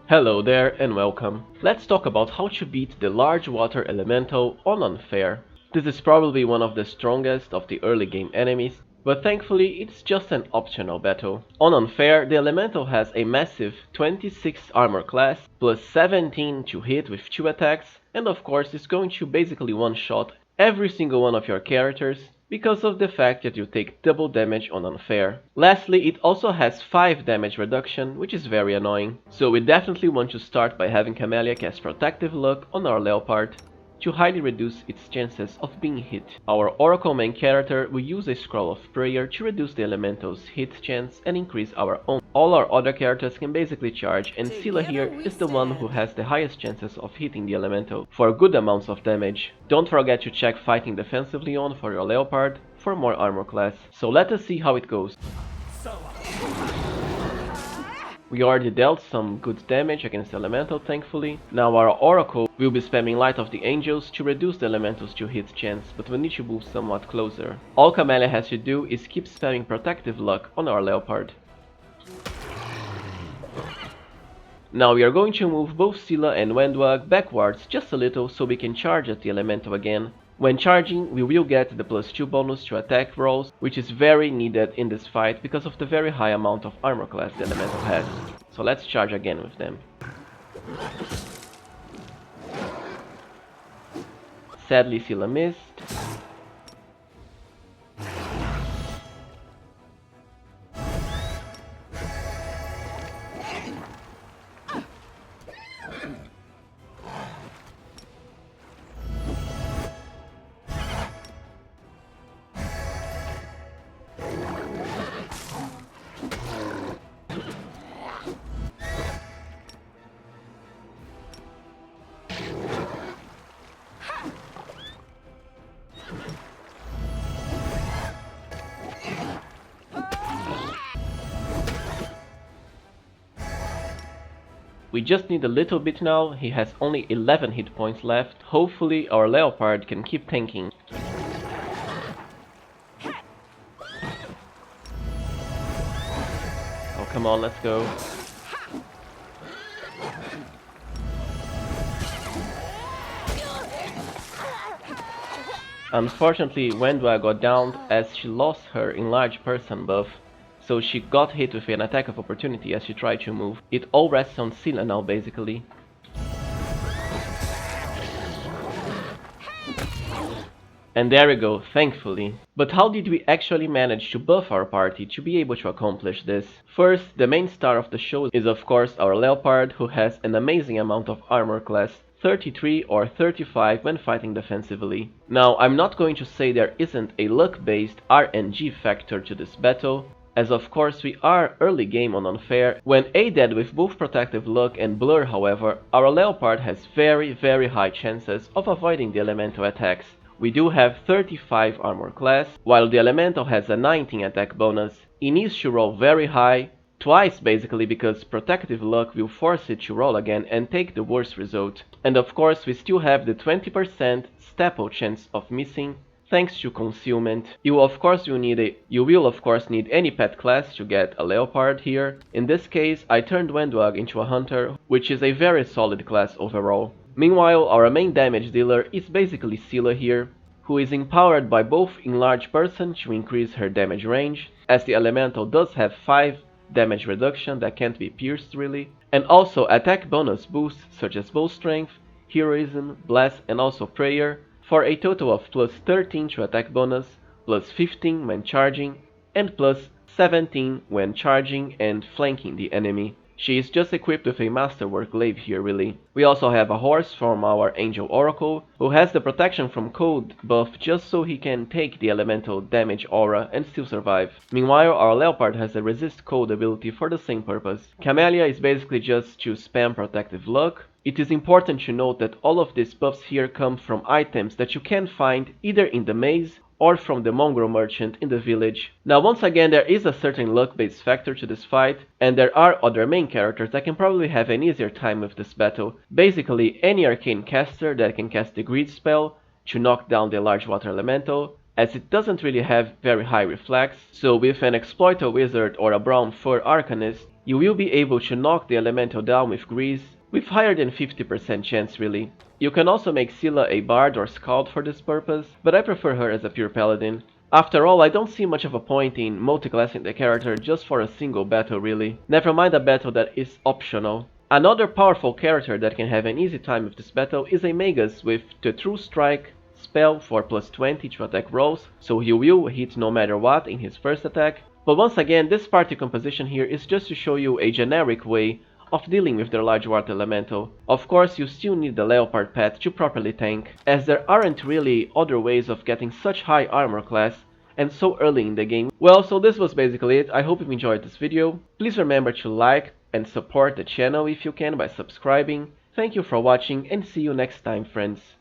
Hello there and welcome. Let's talk about how to beat the large water elemental on unfair. This is probably one of the strongest of the early game enemies, but thankfully it's just an optional battle. On unfair, the elemental has a massive 26 armor class, plus 17 to hit with 2 attacks, and of course it's going to basically one-shot every single one of your characters, because of the fact that you take double damage on unfair. Lastly, it also has 5 damage reduction, which is very annoying. So we definitely want to start by having Camellia cast Protective Luck on our Leopard to highly reduce its chances of being hit. Our Oracle main character will use a Scroll of Prayer to reduce the elemental's hit chance and increase our own. All our other characters can basically charge, and Scylla here is the one who has the highest chances of hitting the elemental for good amounts of damage. Don't forget to check Fighting Defensively on for your Leopard for more armor class. So let us see how it goes. We already dealt some good damage against Elemental, thankfully. Now our Oracle will be spamming Light of the Angels to reduce the Elemental's to hit chance, but we need to move somewhat closer. All Camellia has to do is keep spamming Protective Luck on our Leopard. Now we are going to move both Scylla and Wendwag backwards just a little so we can charge at the Elemental again. When charging, we will get the +2 bonus to attack rolls, which is very needed in this fight because of the very high amount of armor class the Elemental has. So let's charge again with them. Sadly, Scylla missed. We just need a little bit now. He has only 11 hit points left. Hopefully our Leopard can keep tanking. Oh, come on, let's go. Unfortunately, Wendwa got downed as she lost her enlarged person buff, so she got hit with an attack of opportunity as she tried to move. It all rests on Scylla now, basically. And there we go, thankfully. But how did we actually manage to buff our party to be able to accomplish this? First, the main star of the show is of course our Leopard, who has an amazing amount of armor class, 33 or 35 when fighting defensively. Now, I'm not going to say there isn't a luck-based RNG factor to this battle, as of course we are early game on unfair. When aided with both Protective Luck and Blur, however, our Leopard has very high chances of avoiding the elemental attacks. We do have 35 armor class, while the elemental has a 19 attack bonus. It needs to roll very high, twice basically, because Protective Luck will force it to roll again and take the worst result. And of course we still have the 20% staple chance of missing, thanks to Concealment. You will of course need any pet class to get a Leopard here. In this case I turned Wendwag into a Hunter, which is a very solid class overall. Meanwhile, our main damage dealer is basically Scylla here, who is empowered by both Enlarged Person to increase her damage range, as the elemental does have 5 damage reduction that can't be pierced really, and also attack bonus boosts such as Bow Strength, Heroism, Bless and also Prayer, for a total of +13 to attack bonus, +15 when charging, and +17 when charging and flanking the enemy. She is just equipped with a Masterwork Glaive here really. We also have a horse from our Angel Oracle, who has the protection from cold buff just so he can take the elemental damage aura and still survive. Meanwhile, our Leopard has a resist cold ability for the same purpose. Camellia is basically just to spam Protective Luck. It is important to note that all of these buffs here come from items that you can find either in the maze or from the mongrel merchant in the village. Now once again there is a certain luck-based factor to this fight, and there are other main characters that can probably have an easier time with this battle. Basically any arcane caster that can cast the greed spell to knock down the large water elemental, as it doesn't really have very high reflex, so with an exploiter wizard or a brown fur arcanist, You will be able to knock the elemental down with grease, with higher than 50% chance really. You can also make Scylla a bard or skald for this purpose, but I prefer her as a pure paladin. After all, I don't see much of a point in multiclassing the character just for a single battle really, never mind a battle that is optional. Another powerful character that can have an easy time with this battle is a Magus with the True Strike spell for +20 to attack rolls, so he will hit no matter what in his first attack. But once again, this party composition here is just to show you a generic way of dealing with their large water elemental. Of course, you still need the Leopard pet to properly tank, as there aren't really other ways of getting such high armor class and so early in the game. Well, so this was basically it. I hope you enjoyed this video. Please remember to like and support the channel if you can by subscribing. Thank you for watching and see you next time, friends.